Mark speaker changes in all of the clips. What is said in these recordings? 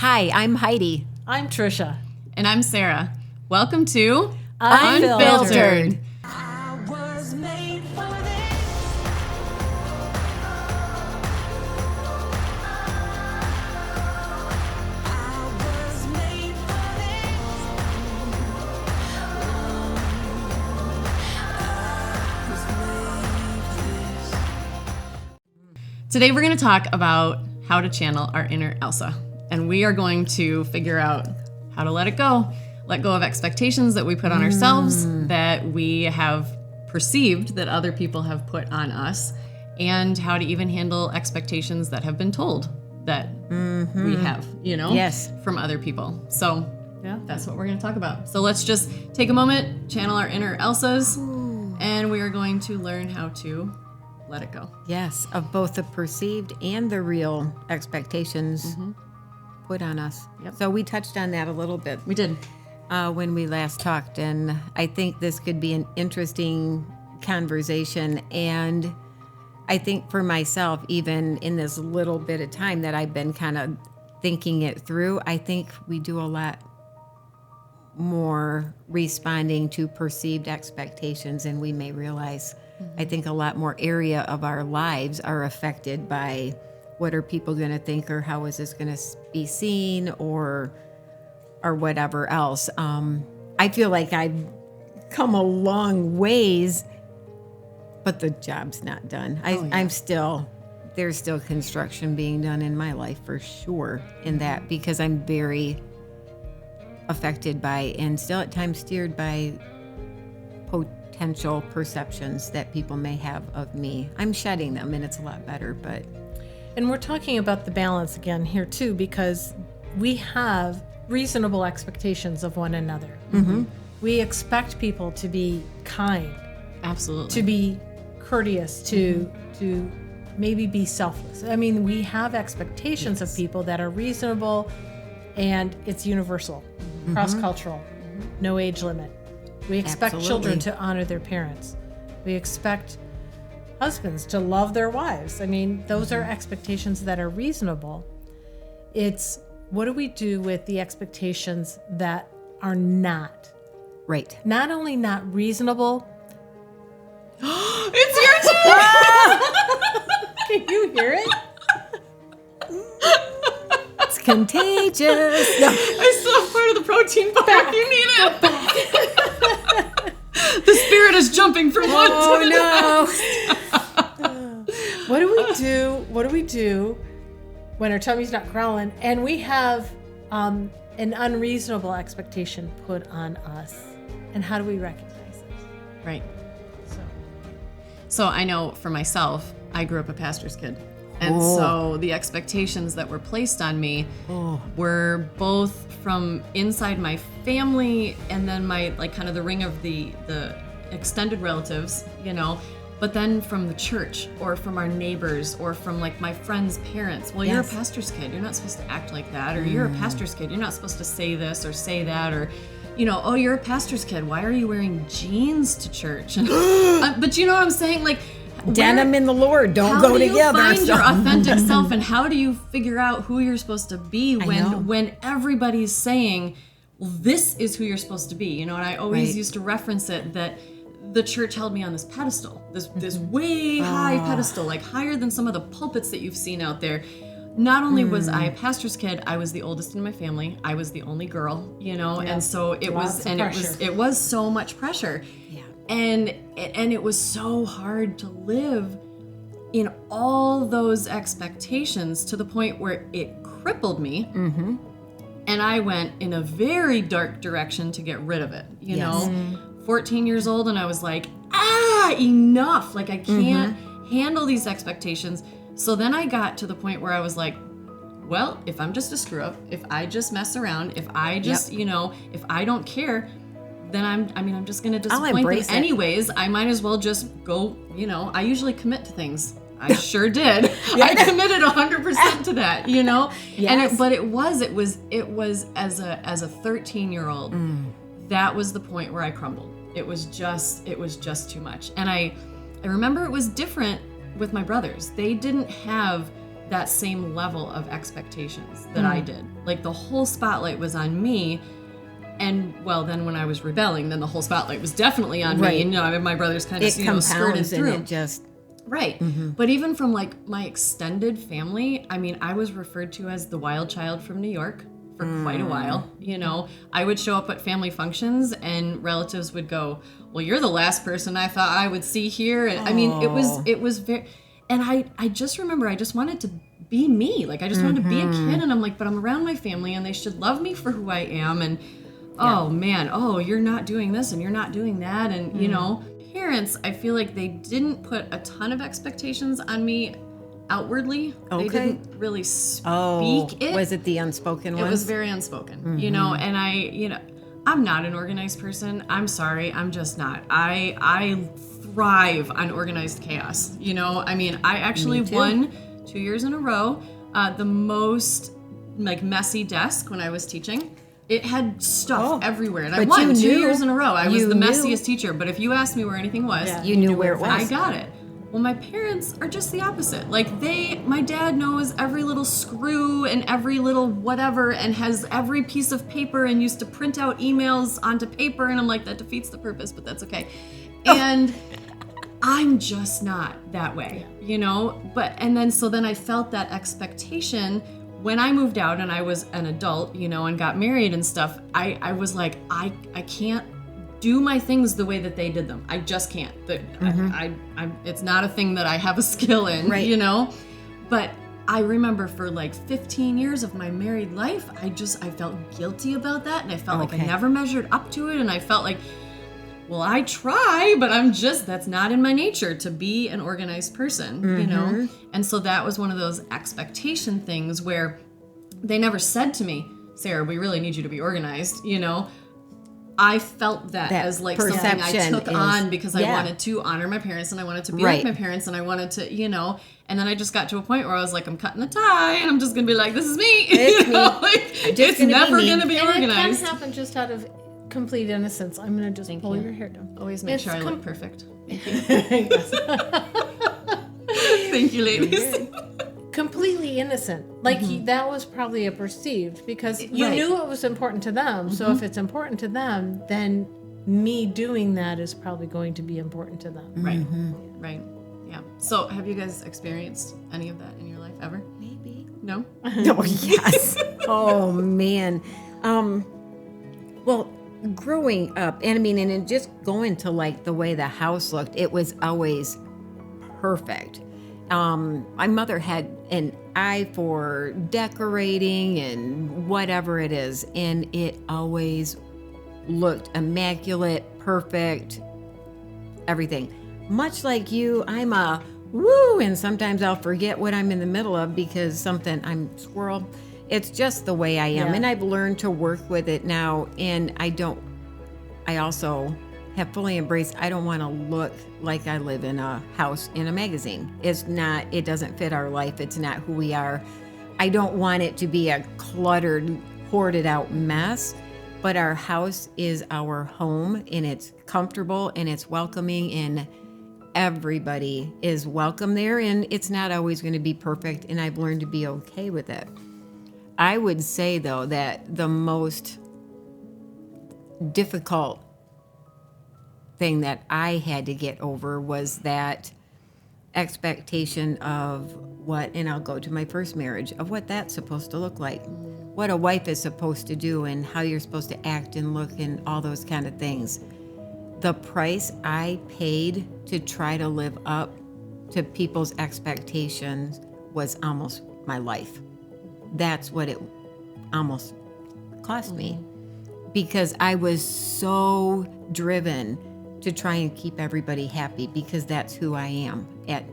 Speaker 1: Hi, I'm Heidi.
Speaker 2: I'm Trisha.
Speaker 3: And I'm Sarah. Welcome to
Speaker 2: Unfiltered.
Speaker 4: I was made for this. I was made for this.
Speaker 3: Today we're going to talk about how to channel our inner Elsa. And we are going to figure out how to let it go. Let go of expectations that we put on ourselves, that we have perceived that other people have put on us, and how to even handle expectations that have been told that we have,
Speaker 1: Yes.
Speaker 3: from other people. So
Speaker 2: Yeah.
Speaker 3: that's what we're going to talk about. So let's just take a moment, channel our inner Elsas, and we are going to learn how to let it go.
Speaker 1: Yes, of both the perceived and the real expectations put on us.
Speaker 3: Yep.
Speaker 1: So we touched on that a little bit
Speaker 3: We did.
Speaker 1: when we last talked, and I think this could be an interesting conversation. And I think for myself, even in this little bit of time that I've been kind of thinking it through, I think we do a lot more responding to perceived expectations than we may realize. I think a lot more area of our lives are affected by what are people going to think, or how is this going to be seen, or whatever else. I feel like I've come a long ways, but the job's not done. I'm still, there's still construction being done in my life for sure in that, because I'm very affected by, and still at times steered by, potential perceptions that people may have of me. I'm shedding them, and it's a lot better, but
Speaker 2: And we're talking about the balance again here too, because we have reasonable expectations of one another. We expect people to be kind,
Speaker 3: Absolutely.
Speaker 2: to be courteous, to maybe be selfless. I mean, we have expectations of people that are reasonable, and it's universal, cross-cultural, no age limit. We expect children to honor their parents. We expect husbands to love their wives. I mean, those are expectations that are reasonable. It's what do we do with the expectations that are not?
Speaker 1: right.
Speaker 2: Not only not reasonable.
Speaker 3: It's your turn!
Speaker 2: Can you hear it?
Speaker 1: It's contagious. No.
Speaker 3: I still have part of the protein bar if you need it. The spirit is jumping from one to the next.
Speaker 1: No.
Speaker 2: What do we do? What do we do when our tummy's not growling and we have an unreasonable expectation put on us? And how do we recognize it?
Speaker 3: Right.
Speaker 2: So,
Speaker 3: So I know for myself, I grew up a pastor's kid. And so the expectations that were placed on me were both from inside my family, and then my, like, kind of the ring of the extended relatives, but then from the church, or from our neighbors, or from, like, my friends' parents. Well, you're a pastor's kid, you're not supposed to act like that, or you're a pastor's kid, you're not supposed to say this or say that, or oh, you're a pastor's kid, why are you wearing jeans to church? And, but you know what I'm saying? Like,
Speaker 1: Denim in the Lord don't go together.
Speaker 3: How do you find
Speaker 1: so-
Speaker 3: your authentic self, and how do you figure out who you're supposed to be when everybody's saying, well, this is who you're supposed to be, And I always
Speaker 1: Right.
Speaker 3: used to reference it that the church held me on this pedestal, this way high pedestal, like higher than some of the pulpits that you've seen out there. Not only was I a pastor's kid, I was the oldest in my family. I was the only girl, and so it
Speaker 2: Lots of pressure.
Speaker 3: it was so much pressure. And it was so hard to live in all those expectations, to the point where it crippled me. And I went in a very dark direction to get rid of it. 14 years old, and I was like, enough. Like, I can't handle these expectations. So then I got to the point where I was like, well, if I'm just a screw up, if I just mess around, if I just, if I don't care, then I'm just going to disappoint them
Speaker 1: embrace it.
Speaker 3: anyways. I might as well just go, I usually commit to things. I sure did. I committed 100% to that,
Speaker 1: Yes.
Speaker 3: But it was as a 13-year-old, that was the point where I crumbled. It was just too much. And I remember it was different with my brothers. They didn't have that same level of expectations that I did. Like the whole spotlight was on me. And well, then when I was rebelling, then the whole spotlight was definitely on
Speaker 1: Right.
Speaker 3: me. And, my brothers kind of,
Speaker 1: It
Speaker 3: skirted
Speaker 1: compounds and
Speaker 3: through.
Speaker 1: it just,
Speaker 3: Right. But even from like my extended family, I mean, I was referred to as the wild child from New York for quite a while. I would show up at family functions and relatives would go, "Well, you're the last person I thought I would see here." And I mean, it was very, and I just remember I just wanted to be me. Like I just wanted to be a kid, and I'm like, but I'm around my family and they should love me for who I am. And oh man, you're not doing this and you're not doing that. And parents, I feel like they didn't put a ton of expectations on me outwardly.
Speaker 1: Okay.
Speaker 3: They didn't really speak it.
Speaker 1: was it the unspoken
Speaker 3: It
Speaker 1: ones?
Speaker 3: was very unspoken, and I'm not an organized person. I'm sorry. I'm just not. I thrive on organized chaos. I mean, I actually
Speaker 1: Me too.
Speaker 3: won 2 years in a row the most like messy desk when I was teaching. It had stuff everywhere, and I
Speaker 1: but
Speaker 3: won
Speaker 1: you
Speaker 3: 2
Speaker 1: knew.
Speaker 3: years in a row. I was
Speaker 1: You
Speaker 3: the
Speaker 1: knew.
Speaker 3: messiest teacher, but if you asked me where anything was,
Speaker 1: you knew where it was.
Speaker 3: I got it. Well, my parents are just the opposite. Like my dad knows every little screw and every little whatever and has every piece of paper and used to print out emails onto paper. And I'm like, that defeats the purpose, but that's okay. And I'm just not that way, so then I felt that expectation when I moved out and I was an adult, and got married and stuff. I was like, I can't do my things the way that they did them. I just can't. It's not a thing that I have a skill in,
Speaker 1: Right.
Speaker 3: But I remember for like 15 years of my married life, I felt guilty about that, and I felt like I
Speaker 1: Okay.
Speaker 3: never measured up to it, and I felt like, well, I try, but that's not in my nature to be an organized person, And so that was one of those expectation things where they never said to me, "Sarah, we really need you to be organized," I felt that as like something I
Speaker 1: perception
Speaker 3: took
Speaker 1: is-
Speaker 3: on because I
Speaker 1: yeah.
Speaker 3: wanted to honor my parents and I wanted to be
Speaker 1: Right.
Speaker 3: like my parents and I wanted to, and then I just got to a point where I was like, I'm cutting the tie and I'm just going to be like, this is me.
Speaker 1: It's me.
Speaker 3: It's
Speaker 1: gonna be
Speaker 3: never
Speaker 1: me.
Speaker 3: going to be
Speaker 2: And
Speaker 3: organized.
Speaker 2: it can happen just out of complete innocence. I'm going to just pull your hair down.
Speaker 3: Always make
Speaker 2: It's
Speaker 3: sure I
Speaker 2: com-
Speaker 3: look perfect.
Speaker 2: Yes.
Speaker 3: Thank you, ladies.
Speaker 2: Completely innocent. Like that was probably a perceived because you
Speaker 3: Right.
Speaker 2: knew it was important to them. So if it's important to them, then me doing that is probably going to be important to them.
Speaker 3: Right. Right. Yeah. So have you guys experienced any of that in your life ever?
Speaker 1: Maybe.
Speaker 3: No?
Speaker 1: Oh, yes. Oh, man. Well, growing up, and I mean, and it just going to like the way the house looked, it was always perfect. My mother had an eye for decorating and whatever it is, and it always looked immaculate, perfect, everything. Much like you, I'm a woo, and sometimes I'll forget what I'm in the middle of because I'm squirrel. It's just the way I am,
Speaker 2: Yeah.
Speaker 1: and I've learned to work with it now, and I also have fully embraced, I don't want to look like I live in a house in a magazine. It doesn't fit our life. It's not who we are. I don't want it to be a cluttered, hoarded out mess, but our house is our home and it's comfortable and it's welcoming and everybody is welcome there, and it's not always going to be perfect, and I've learned to be okay with it. I would say though that the most difficult thing that I had to get over was that expectation of what, and I'll go to my first marriage, of what that's supposed to look like, what a wife is supposed to do and how you're supposed to act and look and all those kind of things. The price I paid to try to live up to people's expectations was almost my life. That's what it almost cost me, because I was so driven to try and keep everybody happy, because that's who I am at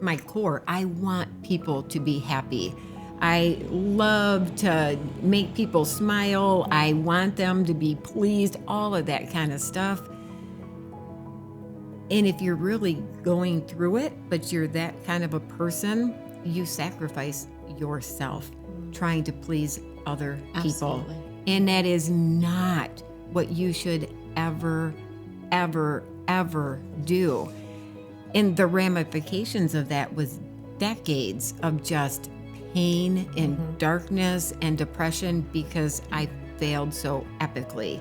Speaker 1: my core. I want people to be happy. I love to make people smile. I want them to be pleased, all of that kind of stuff. And if you're really going through it, but you're that kind of a person, you sacrifice yourself trying to please other people.
Speaker 3: Absolutely.
Speaker 1: And that is not what you should ever do. And the ramifications of that was decades of just pain and darkness and depression because I failed so epically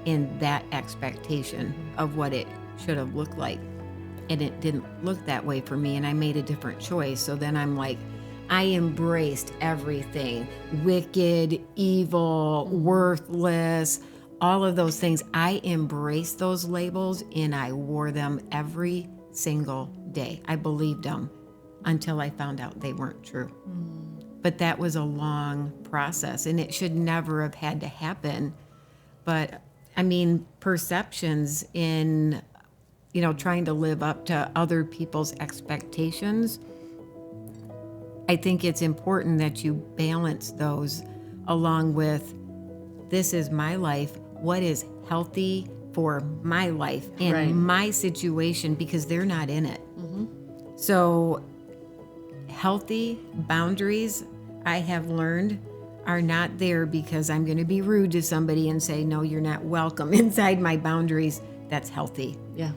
Speaker 1: in that expectation of what it should have looked like. And it didn't look that way for me, and I made a different choice. So then I'm like, I embraced everything, wicked, evil, worthless, all of those things. I embraced those labels and I wore them every single day. I believed them until I found out they weren't true. But that was a long process, and it should never have had to happen. But I mean, perceptions in, trying to live up to other people's expectations, I think it's important that you balance those along with, this is my life, what is healthy for my life and
Speaker 3: Right.
Speaker 1: my situation, because they're not in it. So healthy boundaries, I have learned, are not there because I'm going to be rude to somebody and say, no, you're not welcome inside my boundaries. That's healthy.
Speaker 3: Yeah.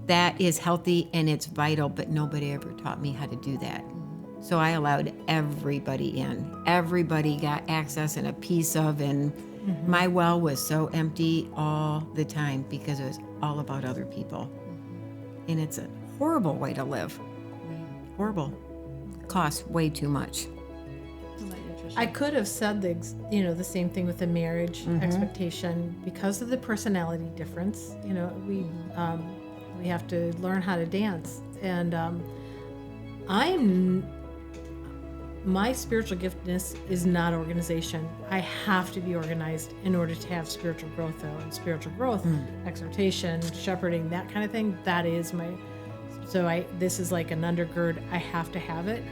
Speaker 1: That is healthy and it's vital, but nobody ever taught me how to do that. So I allowed everybody in. Everybody got access and a piece of, and my well was so empty all the time because it was all about other people. And it's a horrible way to live. Horrible. Costs way too much.
Speaker 2: I could have said the same thing with the marriage expectation because of the personality difference. We have to learn how to dance, and my spiritual giftedness is not organization. I have to be organized in order to have spiritual growth, though. And spiritual growth, exhortation, shepherding, that kind of thing, that is my. So this is like an undergird. I have to have it,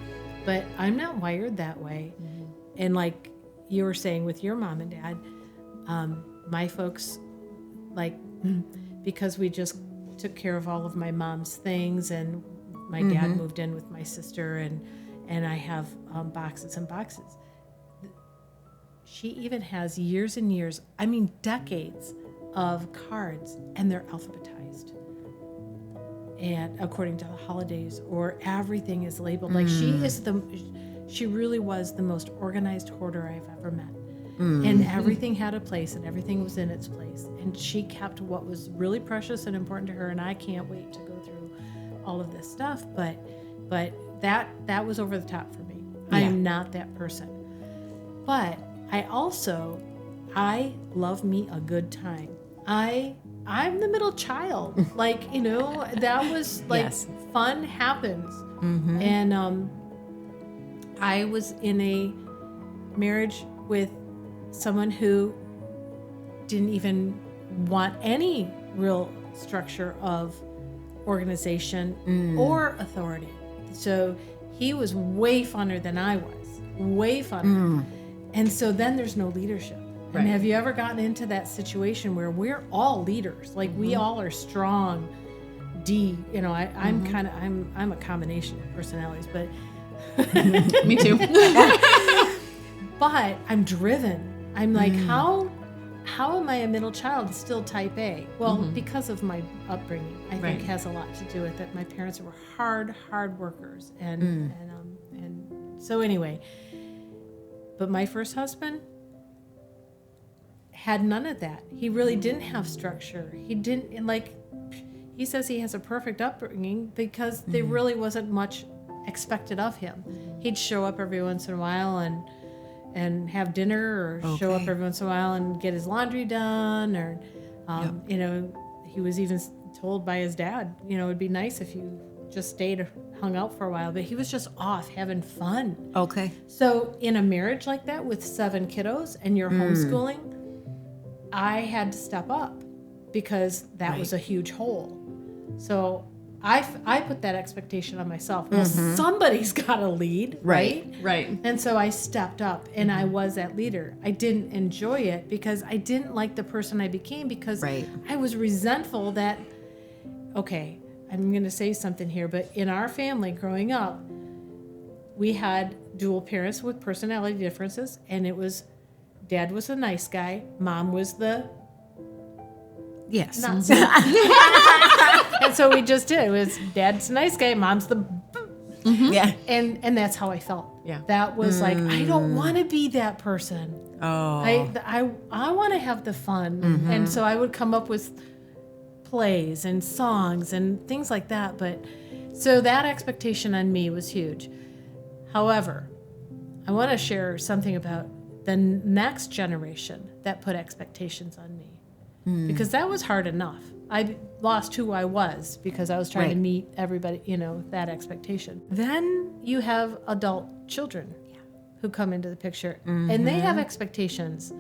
Speaker 2: but I'm not wired that way. And like you were saying with your mom and dad, my folks, because we just took care of all of my mom's things, and my dad moved in with my sister, and I have boxes and boxes. She even has years and years, decades of cards, and they're alphabetized. And according to the holidays, or everything is labeled. Like she really was the most organized hoarder I've ever met. And everything had a place and everything was in its place. And she kept what was really precious and important to her. And I can't wait to go through all of this stuff. But that was over the top for me. I am not that person. But I love me a good time. I'm the middle child. That was
Speaker 1: Yes.
Speaker 2: fun happens. And I was in a marriage with someone who didn't even want any real structure of organization or authority. So he was way funner than I was, way funner. And so then there's no leadership.
Speaker 3: Right.
Speaker 2: And have you ever gotten into that situation where we're all leaders? Like we all are strong D, I'm a combination of personalities, but
Speaker 3: Me too.
Speaker 2: but I'm driven. I'm like, how am I a middle child still type A? Well, because of my upbringing, I think has a lot to do with it. My parents were hard workers, and so anyway. But my first husband had none of that. He really didn't have structure. He didn't he says he has a perfect upbringing because there really wasn't much expected of him. He'd show up every once in a while and have dinner, or show up every once in a while and get his laundry done, or he was even told by his dad, it'd be nice if you just stayed or hung out for a while, but he was just off having fun.
Speaker 1: Okay.
Speaker 2: So in a marriage like that with 7 kiddos and you're homeschooling, I had to step up because that was a huge hole. So I put that expectation on myself. Well, somebody's got to lead, right?
Speaker 3: Right.
Speaker 2: And so I stepped up and I was that leader. I didn't enjoy it because I didn't like the person I became, because I was resentful that, I'm going to say something here, but in our family growing up, we had dual parents with personality differences, and it was dad was the nice guy, mom was the
Speaker 1: Yes.
Speaker 2: not so. And so we just did. It was dad's the nice guy, mom's the
Speaker 1: Yeah.
Speaker 2: And that's how I felt.
Speaker 3: Yeah.
Speaker 2: That was like, I don't want to be that person.
Speaker 1: Oh.
Speaker 2: I want to have the fun. And so I would come up with plays and songs and things like that. But so that expectation on me was huge. However, I want to share something about the next generation that put expectations on me, because that was hard enough. I lost who I was because I was trying to
Speaker 1: Right.
Speaker 2: meet everybody, that expectation. Then you have adult children who come into the picture, and they have expectations,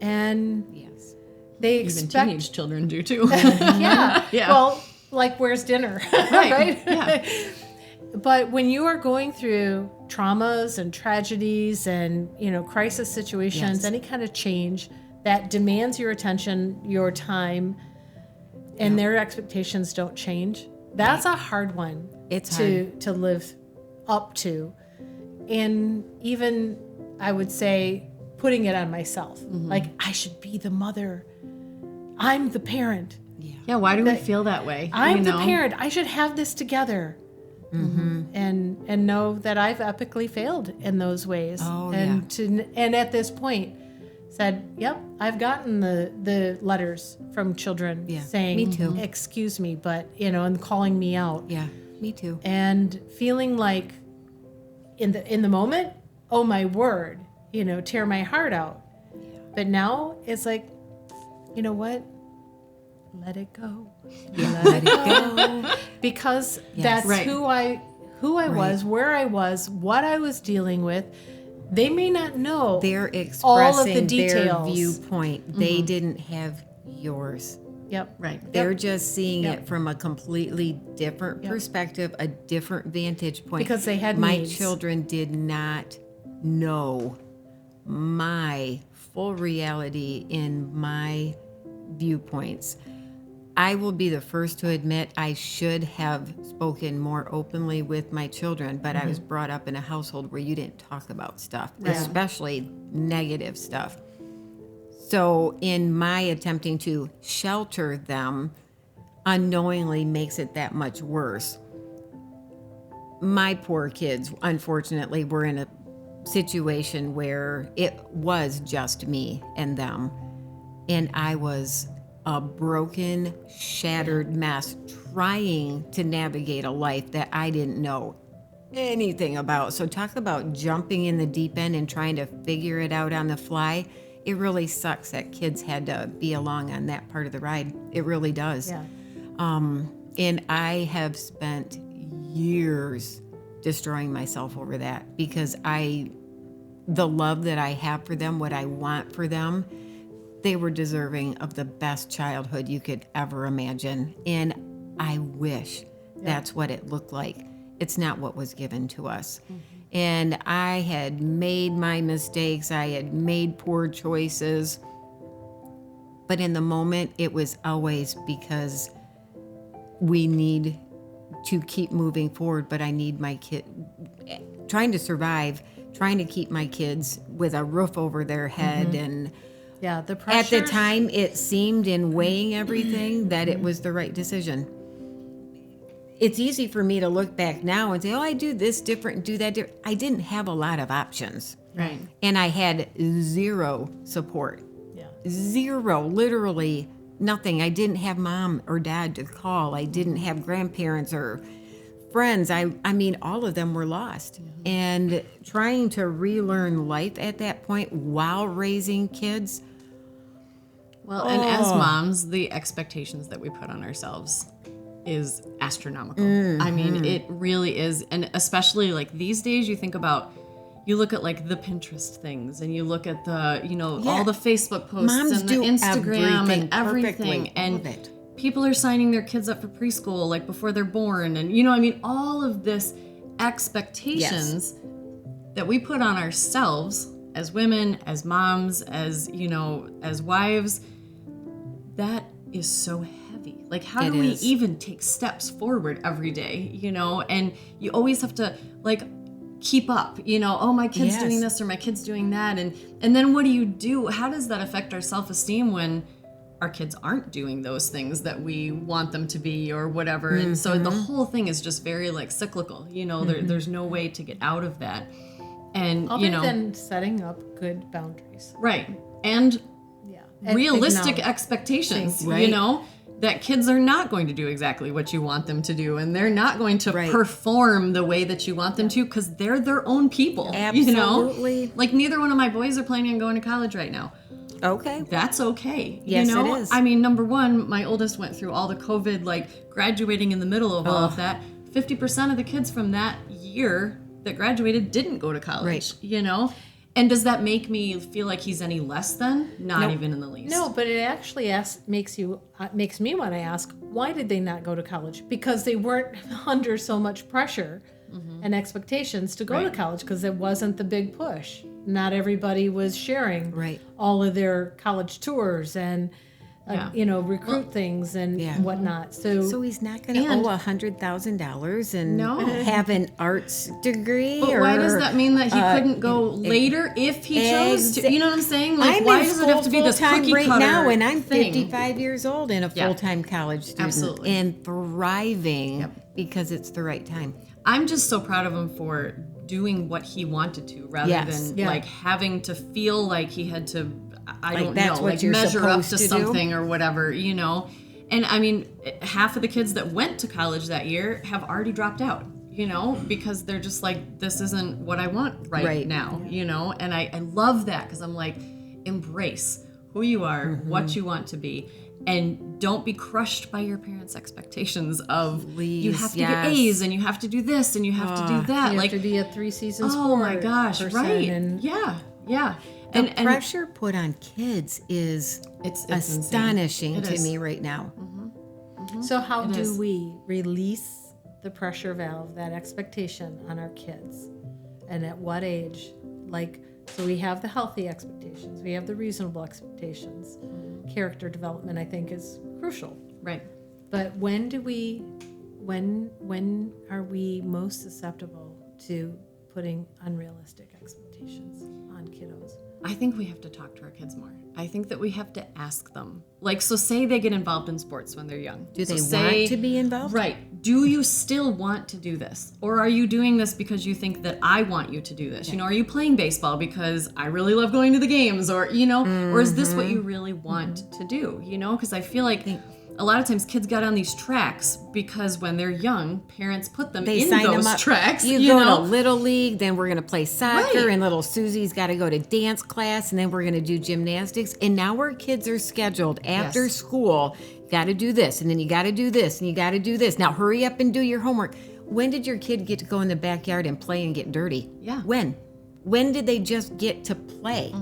Speaker 2: and
Speaker 1: Yes.
Speaker 2: they
Speaker 3: Even
Speaker 2: expect
Speaker 3: teenage children do too.
Speaker 2: yeah.
Speaker 3: Yeah.
Speaker 2: Well, like, where's dinner?
Speaker 3: Right. Yeah.
Speaker 2: But when you are going through traumas and tragedies and, crisis situations,
Speaker 1: Yes.
Speaker 2: any kind of change that demands your attention, your time, and their expectations don't change, that's a hard one
Speaker 1: It's
Speaker 2: to live up to. And even, I would say, putting it on myself. Like, I should be the mother. I'm the parent.
Speaker 3: Yeah, why do we feel that way?
Speaker 2: I'm
Speaker 3: you
Speaker 2: the
Speaker 3: know?
Speaker 2: parent. I should have this together. And know that I've epically failed in those ways.
Speaker 1: Oh,
Speaker 2: and at this point said, yep, I've gotten the letters from children
Speaker 1: Yeah,
Speaker 2: saying,
Speaker 1: me too.
Speaker 2: excuse me, but and calling me out.
Speaker 1: Yeah. Me too.
Speaker 2: And feeling like in the moment, oh my word, tear my heart out. But now it's like, you know what? Let it go.
Speaker 1: Let it go.
Speaker 2: Because
Speaker 1: Yes.
Speaker 2: that's
Speaker 3: Right.
Speaker 2: who I was, where I was, what I was dealing with. They may not know
Speaker 1: They're
Speaker 2: all of
Speaker 1: expressing
Speaker 2: the
Speaker 1: their
Speaker 2: details.
Speaker 1: viewpoint. They didn't have yours.
Speaker 2: Yep.
Speaker 3: Right.
Speaker 1: They're just seeing
Speaker 2: Yep.
Speaker 1: it from a completely different
Speaker 2: Yep.
Speaker 1: perspective, a different vantage point.
Speaker 2: Because they had
Speaker 1: my
Speaker 2: needs.
Speaker 1: children did not know my full reality in my viewpoints. I will be the first to admit I should have spoken more openly with my children, but I was brought up in a household where you didn't talk about stuff, especially negative stuff. So in my attempting to shelter them, unknowingly makes it that much worse. My poor kids, unfortunately, were in a situation where it was just me and them. And I was a broken, shattered mess trying to navigate a life that I didn't know anything about. So talk about jumping in the deep end and trying to figure it out on the fly. It really sucks that kids had to be along on that part of the ride. It really does.
Speaker 2: Yeah.
Speaker 1: And I have spent years destroying myself over that because the love that I have for them, what I want for them, they were deserving of the best childhood you could ever imagine. And I wish that's what it looked like. It's not what was given to us. And I had made my mistakes. I had made poor choices. But in the moment, it was always because we need to keep moving forward. But I need my kid, trying to survive, trying to keep my kids with a roof over their head. And
Speaker 2: Yeah. The
Speaker 1: at
Speaker 2: pressure.
Speaker 1: the time, it seemed in weighing everything that it was the right decision. It's easy for me to look back now and say, oh, I do this different, do that different. I didn't have a lot of options.
Speaker 3: Right.
Speaker 1: And I had zero support.
Speaker 2: Yeah.
Speaker 1: Zero, literally nothing. I didn't have mom or dad to call. I didn't have grandparents or friends. I mean, all of them were lost. And trying to relearn life at that point while raising kids.
Speaker 3: Well, and as moms, the expectations that we put on ourselves is astronomical. I mean, it really is. And especially like these days, you look at like the Pinterest things and you look at the, all the Facebook posts
Speaker 1: Moms
Speaker 3: and the
Speaker 1: do
Speaker 3: Instagram
Speaker 1: everything
Speaker 3: and everything.
Speaker 1: perfectly.
Speaker 3: And
Speaker 1: Love it.
Speaker 3: people are signing their kids up for preschool like before they're born. And, all of this expectations that we put on ourselves as women, as moms, as wives, that is so heavy. Like, how
Speaker 1: It
Speaker 3: do we
Speaker 1: is.
Speaker 3: even take steps forward every day, And you always have to, like, keep up, oh, my kid's
Speaker 1: Yes.
Speaker 3: doing this or my kid's doing that. And then what do? How does that affect our self-esteem when our kids aren't doing those things that we want them to be or whatever. And so the whole thing is just very like cyclical, there's no way to get out of that. And,
Speaker 2: Other than setting up good boundaries.
Speaker 3: right. And
Speaker 2: Yeah. And
Speaker 3: realistic
Speaker 2: acknowledge.
Speaker 3: expectations,
Speaker 1: Right.
Speaker 3: that kids are not going to do exactly what you want them to do, and they're not going to
Speaker 1: Right.
Speaker 3: perform the way that you want them to, because they're their own people.
Speaker 1: Absolutely.
Speaker 3: Like neither one of my boys are planning on going to college right now.
Speaker 1: Okay.
Speaker 3: That's okay.
Speaker 1: Yes, it is.
Speaker 3: I mean, number one, my oldest went through all the COVID, like graduating in the middle of all of that. 50% of the kids from that year that graduated didn't go to college,
Speaker 1: Right.
Speaker 3: And does that make me feel like he's any less than? Not even in the least.
Speaker 2: No, but it actually makes me want to ask, why did they not go to college? Because they weren't under so much pressure and expectations to go to
Speaker 3: Right.
Speaker 2: college, because it wasn't the big push. Not everybody was sharing
Speaker 1: Right.
Speaker 2: all of their college tours and
Speaker 3: Yeah.
Speaker 2: recruit things and
Speaker 1: Yeah.
Speaker 2: whatnot.
Speaker 1: So he's not going to
Speaker 3: And-
Speaker 1: owe $100,000 and
Speaker 3: No.
Speaker 1: have an arts degree.
Speaker 3: But
Speaker 1: or,
Speaker 3: why does that mean that he couldn't go later if he chose to? You know what I'm saying? Like,
Speaker 1: I'm
Speaker 3: why
Speaker 1: in
Speaker 3: does it have to be this
Speaker 1: full-time
Speaker 3: cookie
Speaker 1: right
Speaker 3: cutter
Speaker 1: now, and I'm
Speaker 3: thing?
Speaker 1: 55 years old and a
Speaker 3: Yeah.
Speaker 1: full-time college student,
Speaker 3: Absolutely.
Speaker 1: and thriving because it's the right time.
Speaker 3: I'm just so proud of him for doing what he wanted to, rather
Speaker 1: Yes.
Speaker 3: than
Speaker 2: Yeah.
Speaker 3: like having to feel like he had to, I
Speaker 1: Like,
Speaker 3: don't
Speaker 1: that's
Speaker 3: know,
Speaker 1: what
Speaker 3: like
Speaker 1: you're
Speaker 3: measure up
Speaker 1: supposed
Speaker 3: to
Speaker 1: to do?
Speaker 3: something or whatever, And I mean, half of the kids that went to college that year have already dropped out, because they're just like, this isn't what I want right now, And I love that, because I'm like, embrace who you are, what you want to be. And don't be crushed by your parents' expectations of you
Speaker 1: Please,
Speaker 3: have to
Speaker 1: yes.
Speaker 3: get A's and you have to do this and you have to do that.
Speaker 2: You
Speaker 3: Like,
Speaker 2: have to be a 3-season sport
Speaker 3: oh my gosh,
Speaker 2: person,
Speaker 3: right?
Speaker 2: and
Speaker 3: Yeah.
Speaker 1: The pressure put on kids is
Speaker 3: it's
Speaker 1: astonishing
Speaker 3: insane. It
Speaker 1: to
Speaker 3: is.
Speaker 1: me right now.
Speaker 2: So how
Speaker 3: It
Speaker 2: do
Speaker 3: is.
Speaker 2: we release the pressure valve, that expectation on our kids? And at what age? So we have the healthy expectations, we have the reasonable expectations. Character development, I think, is crucial.
Speaker 3: Right.
Speaker 2: But when are we most susceptible to putting unrealistic expectations on kiddos?
Speaker 3: I think we have to talk to our kids more. I think that we have to ask them. Like, so say they get involved in sports when they're young.
Speaker 1: Do they
Speaker 3: So
Speaker 1: want to be involved?
Speaker 3: Right. Do you still want to do this? Or are you doing this because you think that I want you to do this? Are you playing baseball because I really love going to the games? Or, or is this what you really want to do? Because I feel like a lot of times kids got on these tracks because when they're young, parents put them
Speaker 1: They
Speaker 3: in
Speaker 1: sign
Speaker 3: those
Speaker 1: them up.
Speaker 3: tracks.
Speaker 1: You go to Little League, then we're going to play soccer,
Speaker 3: Right.
Speaker 1: and little Susie's got to go to dance class, and then we're going to do gymnastics. And now our kids are scheduled after
Speaker 3: Yes.
Speaker 1: school. Got to do this, and then you got to do this, and you got to do this. Now hurry up and do your homework. When did your kid get to go in the backyard and play and get dirty?
Speaker 3: Yeah.
Speaker 1: When? When did they just get to play?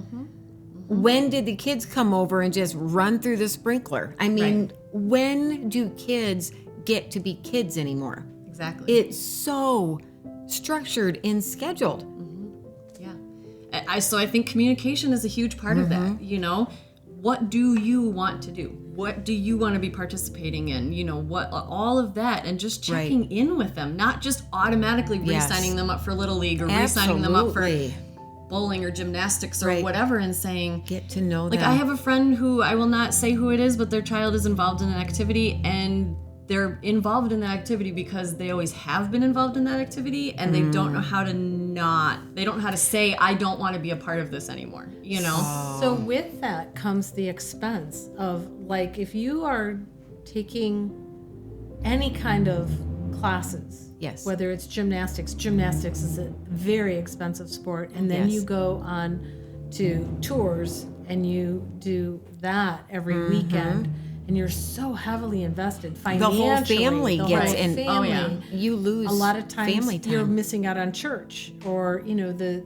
Speaker 1: When did the kids come over and just run through the sprinkler? I mean, when do kids get to be kids anymore?
Speaker 3: Exactly.
Speaker 1: It's so structured and scheduled.
Speaker 3: Yeah. So I think communication is a huge part of that. What do you want to do? What do you want to be participating in? What all of that, and just checking in with them, not just automatically
Speaker 1: Yes.
Speaker 3: re-signing them up for Little League or re-signing them up for
Speaker 1: Absolutely.
Speaker 3: bowling or gymnastics or
Speaker 1: Right.
Speaker 3: whatever, and saying,
Speaker 1: Get to know
Speaker 3: like,
Speaker 1: them.
Speaker 3: I have a friend who, I will not say who it is, but their child is involved in an activity, and they're involved in that activity because they always have been involved in that activity, and they don't know how to they don't know how to say, I don't want to be a part of this anymore,
Speaker 2: So with that comes the expense of, like, if you are taking any kind of classes,
Speaker 1: Yes.
Speaker 2: whether it's gymnastics is a very expensive sport, and then
Speaker 1: Yes.
Speaker 2: you go on to tours and you do that every weekend, and you're so heavily invested
Speaker 1: the
Speaker 2: financially.
Speaker 1: whole family
Speaker 2: the
Speaker 1: gets
Speaker 2: whole
Speaker 1: in.
Speaker 2: family.
Speaker 3: Oh, yeah.
Speaker 1: You lose
Speaker 2: A lot of times
Speaker 1: family time.
Speaker 2: you're missing out on church, or the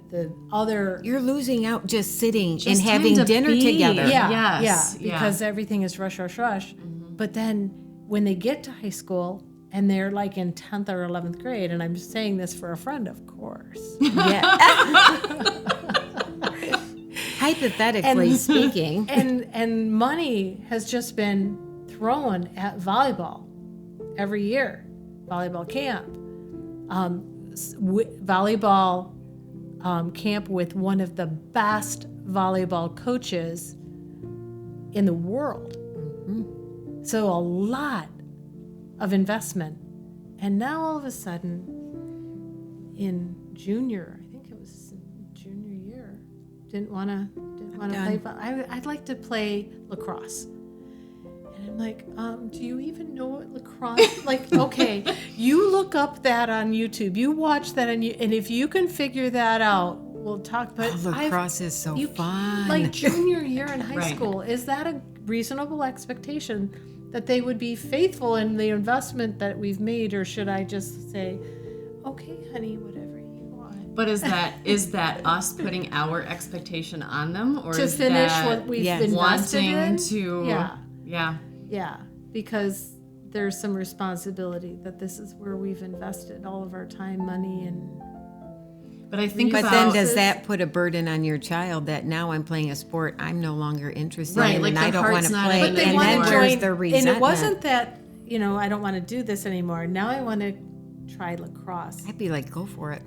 Speaker 2: other.
Speaker 1: You're losing out just sitting
Speaker 3: Just
Speaker 1: and
Speaker 3: time
Speaker 1: having
Speaker 3: to
Speaker 1: dinner
Speaker 3: be.
Speaker 1: together.
Speaker 2: Yeah,
Speaker 3: Yes,
Speaker 2: yeah,
Speaker 3: yeah.
Speaker 2: because everything is rush. But then when they get to high school and they're like in 10th or 11th grade, and I'm just saying this for a friend, of course.
Speaker 1: Yeah. Hypothetically
Speaker 2: And-
Speaker 1: speaking.
Speaker 2: and money has just been thrown at volleyball every year, volleyball camp, volleyball camp with one of the best volleyball coaches in the world. So a lot of investment. And now all of a sudden, in junior, I think it was junior year, didn't want to play. But I'd like to play lacrosse. And I'm like, do you even know what lacrosse? Like, okay, you look up that on YouTube, you watch that, and if you can figure that out, we'll talk. But
Speaker 1: lacrosse is so fun.
Speaker 2: Like junior year in high
Speaker 3: Right.
Speaker 2: school, is that a reasonable expectation that they would be faithful in the investment that we've made, or should I just say, okay, honey, whatever you want?
Speaker 3: But is that us putting our expectation on them, or
Speaker 2: To
Speaker 3: is
Speaker 2: finish
Speaker 3: that
Speaker 2: what we've
Speaker 1: Yes.
Speaker 2: invested
Speaker 3: wanting
Speaker 2: in?
Speaker 3: to?
Speaker 2: Yeah,
Speaker 3: Yeah.
Speaker 2: because there's some responsibility that this is where we've invested all of our time, money, and
Speaker 3: But I think
Speaker 1: But
Speaker 3: about
Speaker 1: then does that put a burden on your child that now I'm playing a sport I'm no longer interested
Speaker 3: Right,
Speaker 1: in
Speaker 3: like
Speaker 1: and
Speaker 3: their
Speaker 1: I don't want
Speaker 3: heart's
Speaker 1: to
Speaker 3: not
Speaker 1: play?
Speaker 3: in
Speaker 1: And
Speaker 3: it
Speaker 1: then
Speaker 3: anymore.
Speaker 1: where's the resentment?
Speaker 2: And it wasn't that, I don't want to do this anymore. Now I want to try lacrosse.
Speaker 1: I'd be like, go for it.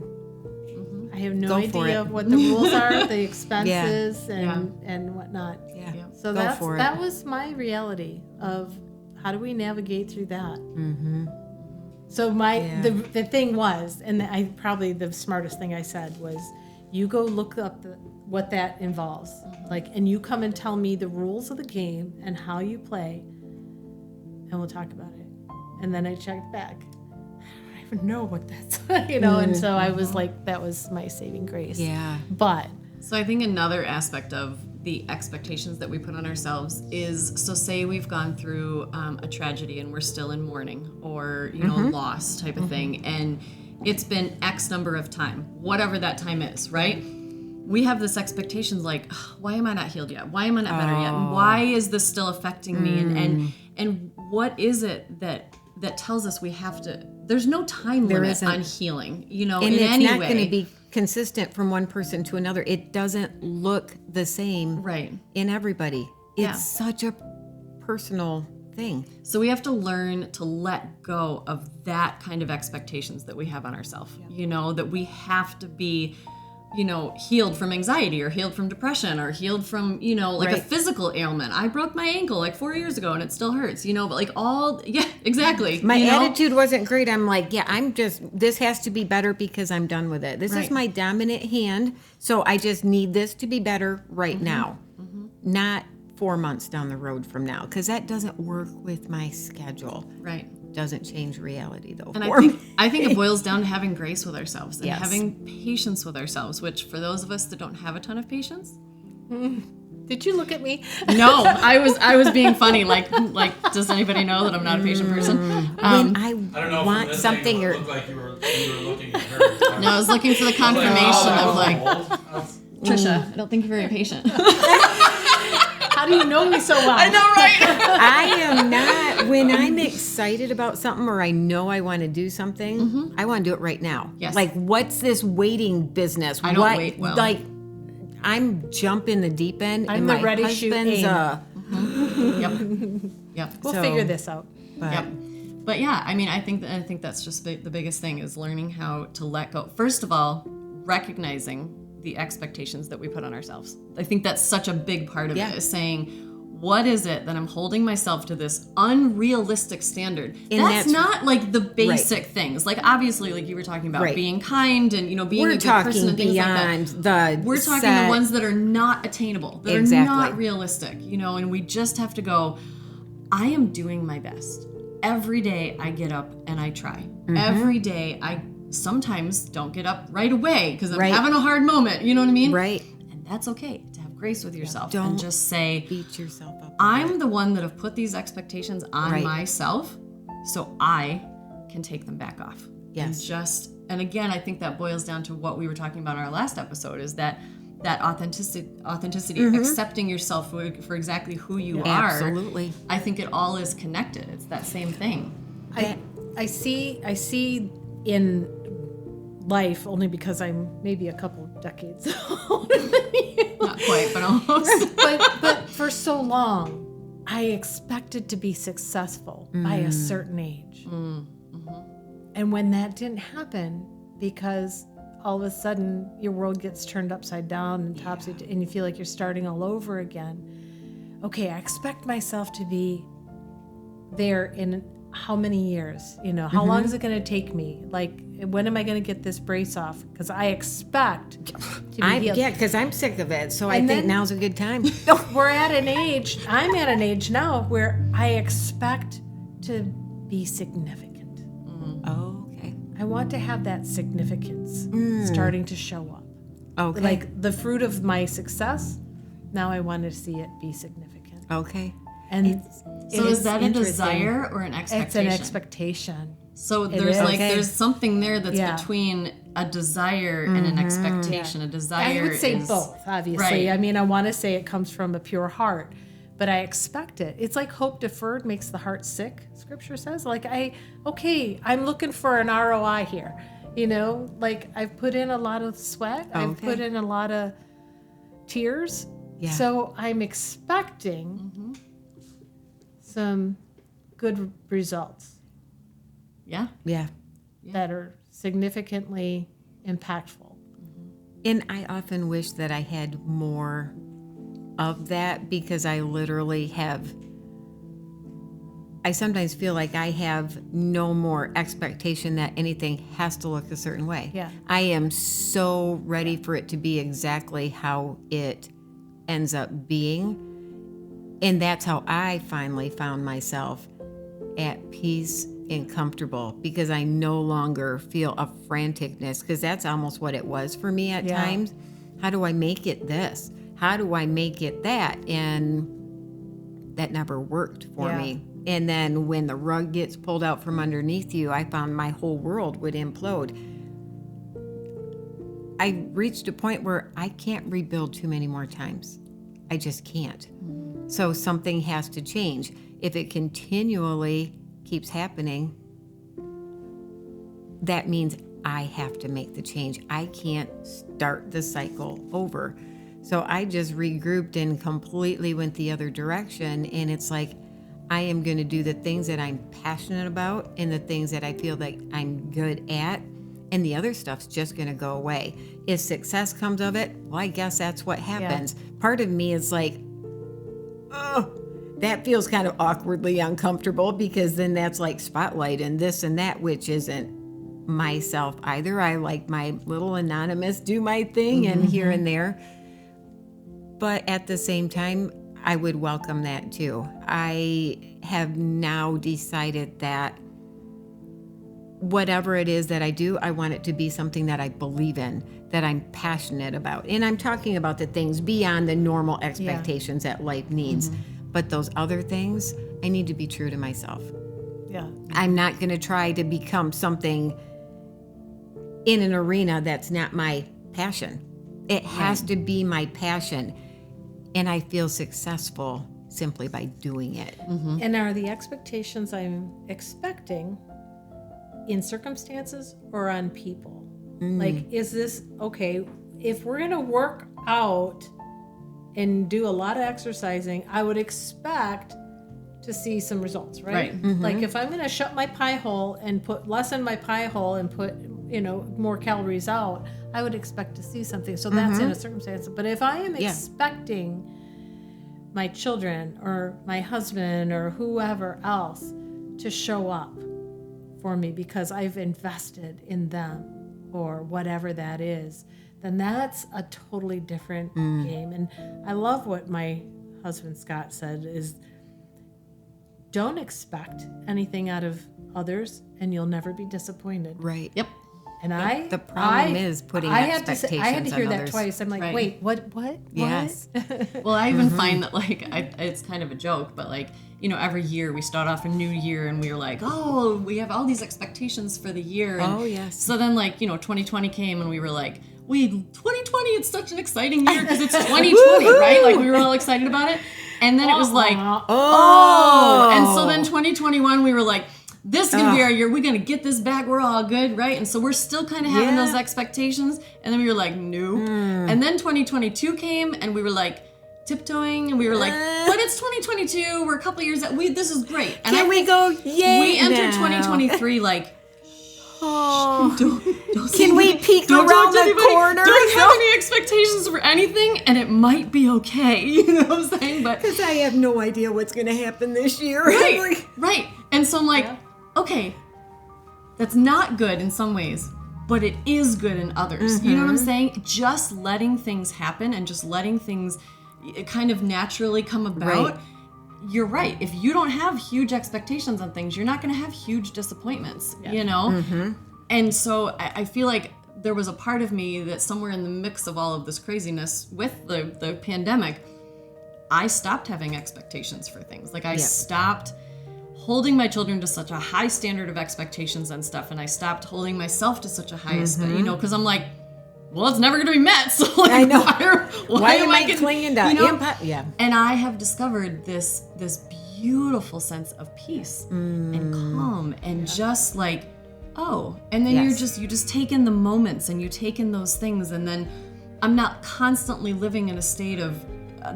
Speaker 2: I have no
Speaker 1: Go for
Speaker 2: idea
Speaker 1: it.
Speaker 2: what the rules are, the expenses, and whatnot.
Speaker 1: Yeah.
Speaker 3: Yeah.
Speaker 2: So
Speaker 1: Go for it.
Speaker 2: that was my reality of how do we navigate through that. Mm-hmm. So the thing was, and I probably the smartest thing I said was, you go look up what that involves, and you come and tell me the rules of the game and how you play, and we'll talk about it. And then I checked back. I don't even know what that's, And so I was like, that was my saving grace.
Speaker 1: Yeah.
Speaker 2: But
Speaker 3: So I think another aspect of the expectations that we put on ourselves is, so say we've gone through a tragedy and we're still in mourning, or loss type of thing, and it's been X number of time, whatever that time is, right? We have this expectations like, why am I not healed yet? Why am I not better yet? And why is this still affecting me? And what is it that tells us we have to? There's no time limit
Speaker 1: isn't.
Speaker 3: on healing,
Speaker 1: And
Speaker 3: in
Speaker 1: it's
Speaker 3: any
Speaker 1: not
Speaker 3: way.
Speaker 1: going to be consistent from one person to another. It doesn't look the same
Speaker 3: Right.
Speaker 1: in everybody. It's
Speaker 3: Yeah.
Speaker 1: such a personal thing.
Speaker 3: So we have to learn to let go of that kind of expectations that we have on ourselves. That we have to be, healed from anxiety, or healed from depression, or healed from, a
Speaker 1: Right.
Speaker 3: physical ailment. I broke my ankle like 4 years ago and it still hurts, but exactly.
Speaker 1: My attitude wasn't great. I'm like, this has to be better because I'm done with it. This is
Speaker 3: Right.
Speaker 1: my dominant hand. So I just need this to be better right now, not 4 months down the road from now, because that doesn't work with my schedule.
Speaker 3: Right.
Speaker 1: Doesn't change reality though.
Speaker 3: And
Speaker 1: for me.
Speaker 3: I think it boils down to having grace with ourselves and
Speaker 1: Yes.
Speaker 3: having patience with ourselves, which for those of us that don't have a ton of patience,
Speaker 2: did you look at me?
Speaker 3: no, I was being funny. Like, does anybody know that I'm not a patient person?
Speaker 1: when I
Speaker 5: I don't know.
Speaker 1: want
Speaker 5: from this
Speaker 1: something
Speaker 5: angle,
Speaker 1: or
Speaker 5: it looked like you were looking at her.
Speaker 3: No, I was looking for the confirmation of like,
Speaker 5: That's-
Speaker 3: Trisha, I don't think you're very patient.
Speaker 2: How do you know me so well?
Speaker 3: I know, right?
Speaker 1: I am not, when I'm excited about something or I know I want to do something, I want to do it right now.
Speaker 3: Yes.
Speaker 1: Like, what's this waiting business?
Speaker 3: I don't wait well.
Speaker 1: Like, I'm jumping the deep end.
Speaker 2: I'm
Speaker 1: and
Speaker 2: the
Speaker 1: my
Speaker 2: ready, shoot,
Speaker 1: husband's,
Speaker 2: aim.
Speaker 3: Yep.
Speaker 2: We'll
Speaker 1: So-
Speaker 2: figure this out.
Speaker 1: but
Speaker 3: Yep. But yeah, I mean, I think that's just the biggest thing is learning how to let go. First of all, recognizing the expectations that we put on ourselves. I think that's such a big part of
Speaker 1: Yeah.
Speaker 3: it, is saying, what is it that I'm holding myself to this unrealistic standard?
Speaker 1: And
Speaker 3: That's
Speaker 1: that's-
Speaker 3: not like the basic things. Like, obviously, like you were talking about,
Speaker 1: Right.
Speaker 3: being kind and, being
Speaker 1: we're
Speaker 3: a good person
Speaker 1: talking
Speaker 3: and things
Speaker 1: beyond
Speaker 3: like that.
Speaker 1: the
Speaker 3: We're talking
Speaker 1: set.
Speaker 3: the ones that are not attainable, that are
Speaker 1: Exactly.
Speaker 3: not realistic, and we just have to go, I am doing my best. Every day I get up and I try.
Speaker 1: Mm-hmm.
Speaker 3: Every day I sometimes don't get up right away because I'm
Speaker 1: Right.
Speaker 3: having a hard moment, you know what I mean?
Speaker 1: Right.
Speaker 3: And that's okay, to have grace with yourself
Speaker 1: Don't
Speaker 3: and just say,
Speaker 1: Beat yourself up.
Speaker 3: I'm the one that have put these expectations on
Speaker 1: Right.
Speaker 3: myself, so I can take them back off.
Speaker 1: Yes.
Speaker 3: And again, I think that boils down to what we were talking about in our last episode, is that authenticity, accepting yourself for exactly who you are.
Speaker 1: Absolutely.
Speaker 3: I think it all is connected. It's that same thing.
Speaker 2: I see in life, only because I'm maybe a couple decades older than you.
Speaker 3: Not quite, but almost.
Speaker 2: but for so long, I expected to be successful by a certain age. And when that didn't happen, because all of a sudden your world gets turned upside down and topsy, and you feel like you're starting all over again, okay, I expect myself to be there in how many years? You know, how long is it going to take me? Like, when am I going to get this brace off? Because I expect to be healed.
Speaker 1: Yeah, because I'm sick of it. So I
Speaker 2: And
Speaker 1: think
Speaker 2: then-
Speaker 1: now's a good time.
Speaker 2: I'm at an age now where I expect to be significant.
Speaker 1: Oh, okay.
Speaker 2: I want to have that significance starting to show up.
Speaker 1: Okay.
Speaker 2: Like the fruit of my success, now I want to see it be significant.
Speaker 1: Okay.
Speaker 2: And
Speaker 3: So
Speaker 2: it
Speaker 3: is that a
Speaker 2: interesting.
Speaker 3: desire or an expectation?
Speaker 2: It's an expectation.
Speaker 3: So there's
Speaker 2: is.
Speaker 3: like
Speaker 1: Okay.
Speaker 3: there's something there that's
Speaker 2: Yeah.
Speaker 3: between a desire and an expectation. A desire
Speaker 2: I would say
Speaker 3: is
Speaker 2: both, obviously.
Speaker 3: Right.
Speaker 2: I mean, I want to say it comes from a pure heart, but I expect it. It's like hope deferred makes the heart sick, scripture says. Like, I'm looking for an ROI here. You know, like I've put in a lot of sweat, I've
Speaker 1: Okay.
Speaker 2: put in a lot of tears.
Speaker 1: Yeah.
Speaker 2: So I'm expecting some good results
Speaker 3: Yeah.
Speaker 1: Yeah.
Speaker 2: that are significantly impactful.
Speaker 1: And I often wish that I had more of that because I literally I sometimes feel like I have no more expectation that anything has to look a certain way.
Speaker 2: Yeah.
Speaker 1: I am so ready for it to be exactly how it ends up being. And that's how I finally found myself at peace and comfortable because I no longer feel a franticness because that's almost what it was for me at
Speaker 2: Yeah.
Speaker 1: times. How do I make it this? How do I make it that? And that never worked for
Speaker 2: Yeah.
Speaker 1: me. And then when the rug gets pulled out from underneath you, I found my whole world would implode. I reached a point where I can't rebuild too many more times. I just can't. So something has to change. If it continually keeps happening, that means I have to make the change. I can't start the cycle over. So I just regrouped and completely went the other direction. And it's like, I am going to do the things that I'm passionate about and the things that I feel like I'm good at. And the other stuff's just going to go away. If success comes of it, well, I guess that's what happens. Part of me is like, oh, that feels kind of awkwardly uncomfortable because then that's like spotlight and this and that, which isn't myself either. I like my little anonymous do my thing and here and there. But at the same time, I would welcome that too. I have now decided that whatever it is that I do, I want it to be something that I believe in, that I'm passionate about. And I'm talking about the things beyond the normal expectations that life needs. But those other things, I need to be true to myself.
Speaker 2: Yeah.
Speaker 1: I'm not going to try to become something in an arena that's not my passion. It has to be my passion. And I feel successful simply by doing it.
Speaker 2: And are the expectations I'm expecting in circumstances or on people? Like, is this okay? If we're going to work out and do a lot of exercising, I would expect to see some results, right?
Speaker 3: Right.
Speaker 2: Like, if I'm going to shut my pie hole and put less in my pie hole and put, more calories out, I would expect to see something. So that's in a circumstance. But if I am expecting my children or my husband or whoever else to show up for me because I've invested in them or whatever that is, then that's a totally different game. And I love what my husband Scott said is, don't expect anything out of others and you'll never be disappointed.
Speaker 1: Right.
Speaker 3: Yep.
Speaker 2: And
Speaker 1: The problem is putting
Speaker 2: I had to
Speaker 1: expectations
Speaker 2: hear
Speaker 1: on
Speaker 2: that
Speaker 1: others.
Speaker 2: twice. I'm like,
Speaker 3: Right.
Speaker 2: wait, what?
Speaker 1: Yes.
Speaker 3: Well, I even find that like it's kind of a joke, but like every year we start off a new year and we're like, oh, we have all these expectations for the year. And
Speaker 1: Oh, yes.
Speaker 3: So then 2020 came and we were like, 2020, it's such an exciting year because it's 2020, right? Like we were all excited about it. And then it was like, oh, and so then 2021 we were like, this is gonna be our year. We're gonna get this back. We're all good, right? And so we're still kind of having those expectations. And then we were like, nope. And then 2022 came, and we were like tiptoeing, and we were like, but it's 2022. We're a couple years out. This is great. And
Speaker 1: Can we go? Yay!
Speaker 3: we entered
Speaker 1: now.
Speaker 3: 2023 like, Don't
Speaker 1: Can we peek
Speaker 3: don't
Speaker 1: around
Speaker 3: talk to
Speaker 1: the
Speaker 3: anybody.
Speaker 1: corner?
Speaker 3: Don't have any expectations for anything, and it might be okay. You know what I'm saying? But
Speaker 1: Because I have no idea what's going to happen this year.
Speaker 3: right, right. And so I'm like, okay, that's not good in some ways, but it is good in others. You know what I'm saying? Just letting things happen and just letting things kind of naturally come about.
Speaker 1: Right.
Speaker 3: You're right. If you don't have huge expectations on things, you're not going to have huge disappointments, you know? And so I feel like there was a part of me that somewhere in the mix of all of this craziness with the pandemic, I stopped having expectations for things. Like I stopped holding my children to such a high standard of expectations and stuff, and I stopped holding myself to such a high, you know, because I'm like, well, it's never going to be met. So like,
Speaker 1: I know.
Speaker 3: Why
Speaker 1: am I
Speaker 3: gonna-
Speaker 1: clinging to
Speaker 3: you know?
Speaker 1: Yeah.
Speaker 3: And I have discovered this beautiful sense of peace and calm and just like, oh, and then
Speaker 1: Yes.
Speaker 3: you just take in the moments and you take in those things, and then I'm not constantly living in a state of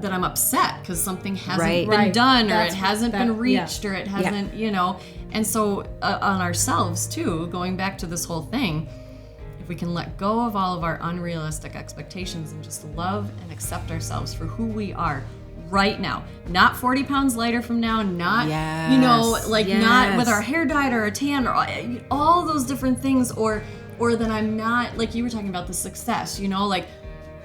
Speaker 3: that I'm upset because something hasn't
Speaker 1: Right.
Speaker 3: been
Speaker 2: Right.
Speaker 3: done, or
Speaker 2: That's
Speaker 3: it hasn't
Speaker 2: that-
Speaker 3: been
Speaker 2: yeah.
Speaker 3: reached, or it hasn't, you know. And so on ourselves too, going back to this whole thing, if we can let go of all of our unrealistic expectations and just love and accept ourselves for who we are right now, not 40 pounds lighter from now, not, you know,
Speaker 1: Yes,
Speaker 3: like not with
Speaker 1: yes.
Speaker 3: our hair dyed or a tan or all those different things, or that I'm not, like you were talking about the success, you know, like,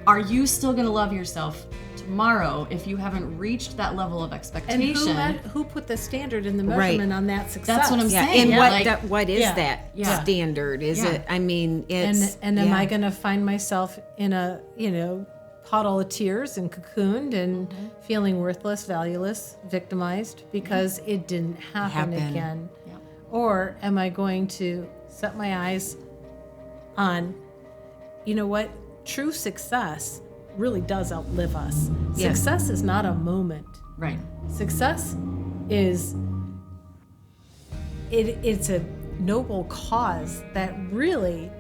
Speaker 3: are you still going to love yourself tomorrow if you haven't reached that level of
Speaker 2: And
Speaker 3: expectation?
Speaker 2: who put the standard in the
Speaker 1: Right.
Speaker 2: measurement on that success?
Speaker 3: That's what I'm
Speaker 1: Yeah,
Speaker 3: saying.
Speaker 1: and
Speaker 3: Yeah,
Speaker 1: what
Speaker 3: like-
Speaker 1: what is
Speaker 2: Yeah.
Speaker 1: that
Speaker 3: Yeah.
Speaker 1: standard? Is
Speaker 3: Yeah.
Speaker 1: it? I mean, it's
Speaker 2: And am I
Speaker 1: yeah.
Speaker 2: going to find myself in a, you know, puddle of tears and cocooned and feeling worthless, valueless, victimized because it didn't happen
Speaker 1: Happen.
Speaker 2: again?
Speaker 3: Yeah.
Speaker 2: Or am I going to set my eyes on, you know what, true success really does outlive us.
Speaker 1: Yeah.
Speaker 2: Success is not a moment.
Speaker 3: Right.
Speaker 2: Success is it's a noble cause that really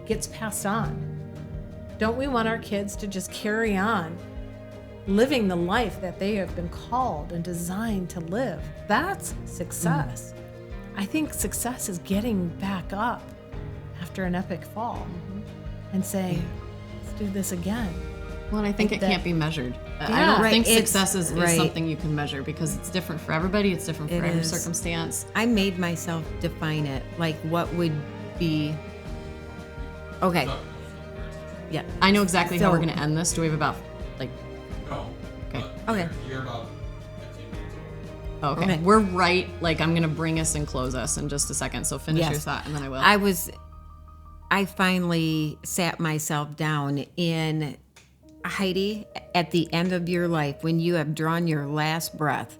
Speaker 2: gets passed on. Don't we want our kids to just carry on living the life that they have been called and designed to live? That's success. I think success is getting back up after an epic fall and saying, let's do this again.
Speaker 3: Well, and I think it
Speaker 2: that-
Speaker 3: can't be measured. I
Speaker 2: Yeah.
Speaker 3: don't
Speaker 1: Right,
Speaker 3: think
Speaker 1: it's-
Speaker 3: success is
Speaker 1: right.
Speaker 3: something you can measure because it's different for everybody. It's different for
Speaker 1: It
Speaker 3: every
Speaker 1: is.
Speaker 3: circumstance.
Speaker 1: I made myself define it. Like, what would be? Okay. Yeah.
Speaker 3: I know exactly how
Speaker 1: So-
Speaker 3: we're going to end this. Do we have about, like,
Speaker 5: No.
Speaker 3: Okay.
Speaker 5: but
Speaker 1: Okay.
Speaker 5: You're about 15 minutes over.
Speaker 3: oh, okay.
Speaker 1: Okay.
Speaker 3: We're right. Like, I'm going to bring us and close us in just a second. So finish
Speaker 1: Yes.
Speaker 3: your thought and then I will.
Speaker 1: I finally sat myself down in Heidi, at the end of your life, when you have drawn your last breath,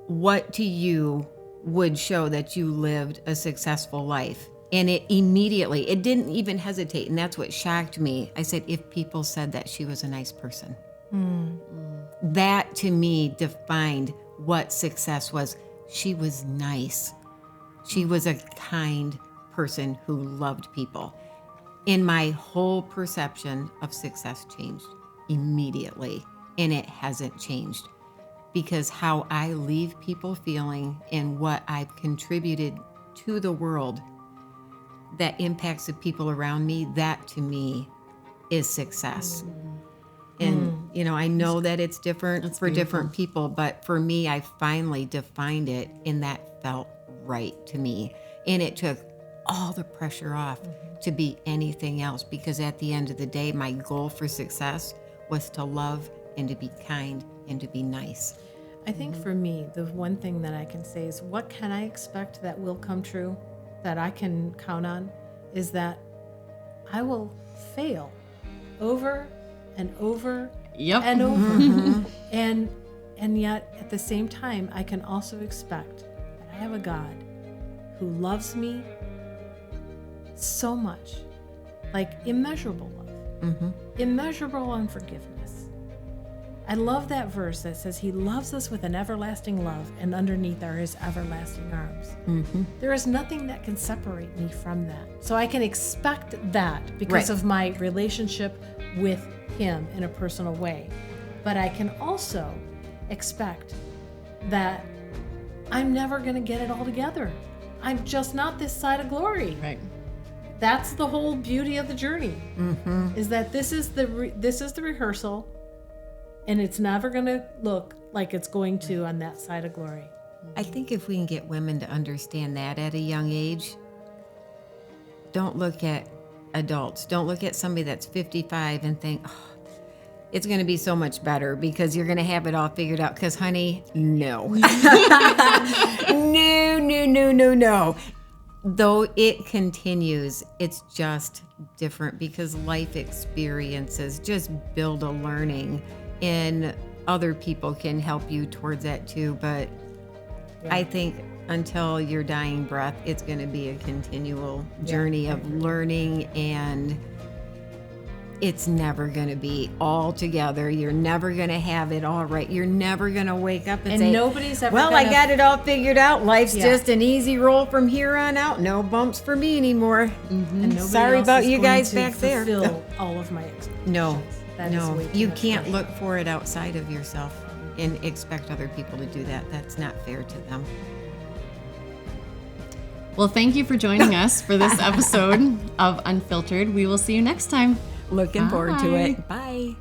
Speaker 1: what to you would show that you lived a successful life? And it immediately, it didn't even hesitate. And that's what shocked me. I said, if people said that she was a nice person. That to me defined what success was. She was nice. She was a kind person who loved people. And my whole perception of success changed immediately. And it hasn't changed because how I leave people feeling and what I've contributed to the world that impacts the people around me, that to me is success. And, you know, I know that it's different for different people, but for me, I finally defined it and that felt right to me. And it took all the pressure off to be anything else because at the end of the day, my goal for success was to love and to be kind and to be nice.
Speaker 2: I think for me, the one thing that I can say is what can I expect that will come true, that I can count on, is that I will fail over and over
Speaker 3: Yep.
Speaker 2: and over. And yet at the same time, I can also expect that I have a God who loves me so much, like immeasurable love, immeasurable unforgiveness. I love that verse that says he loves us with an everlasting love, and underneath are his everlasting arms. There is nothing that can separate me from that. So I can expect that because
Speaker 1: Right.
Speaker 2: of my relationship with him in a personal way. But I can also expect that I'm never going to get it all together. I'm just not this side of glory.
Speaker 3: Right.
Speaker 2: That's the whole beauty of the journey. Is that this is the rehearsal, and it's never going to look like it's going to on that side of glory.
Speaker 1: I think if we can get women to understand that at a young age, don't look at adults. Don't look at somebody that's 55 and think, oh, it's going to be so much better because you're going to have it all figured out. Because, honey, no. No. Though it continues, it's just different because life experiences just build a learning, and other people can help you towards that too. But I think until your dying breath, it's going to be a continual journey of learning, and it's never going to be all together. You're never going to have it all right. You're never going to wake up and say,
Speaker 2: nobody's ever
Speaker 1: well, I got it all figured out. Life's
Speaker 2: Yeah.
Speaker 1: just an easy roll from here on out. No bumps for me anymore.
Speaker 2: And nobody
Speaker 1: Sorry
Speaker 2: else
Speaker 1: about
Speaker 2: is
Speaker 1: you
Speaker 2: going
Speaker 1: guys
Speaker 2: to
Speaker 1: back there.
Speaker 2: fulfill all of my expectations.
Speaker 1: No,
Speaker 2: That is way too
Speaker 1: you
Speaker 2: much
Speaker 1: can't
Speaker 2: pressure.
Speaker 1: look for it outside of yourself and expect other people to do that. That's not fair to them.
Speaker 3: Well, thank you for joining us for this episode of Unfiltered. We will see you next time.
Speaker 1: Looking forward to
Speaker 3: Bye.
Speaker 1: it. Bye.